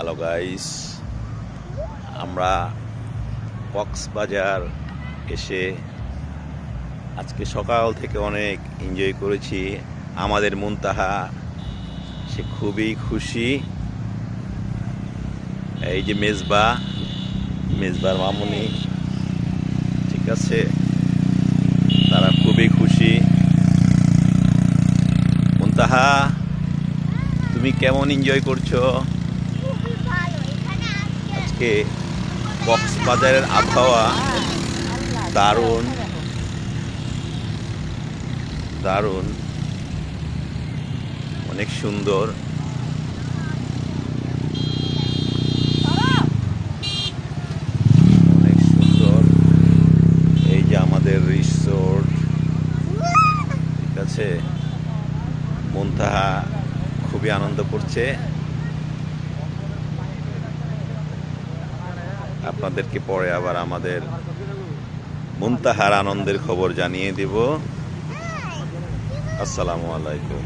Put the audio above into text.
Hello guys, আমরা কক্সবাজার এসে আজকে সকাল থেকে অনেক এনজয় করেছি। আমাদের মুনতাহা সে খুবই খুশি। এই যে মেজবার মামুনি, ঠিক আছে, তারা খুবই খুশি। মুনতাহা, তুমি কেমন এনজয় করছো আজকে? কক্সবাজারের আবহাওয়া দারুণ দারুণ, অনেক সুন্দর। অনেক সুন্দর। এই যে আমাদের রিসোর্ট, ঠিক আছে। মুনতাহা খুবই আনন্দ করছে। আপনাদেরকে পরে আবার আমাদের মুনতাহার আনন্দের খবর জানিয়ে দিব। আসসালামু আলাইকুম।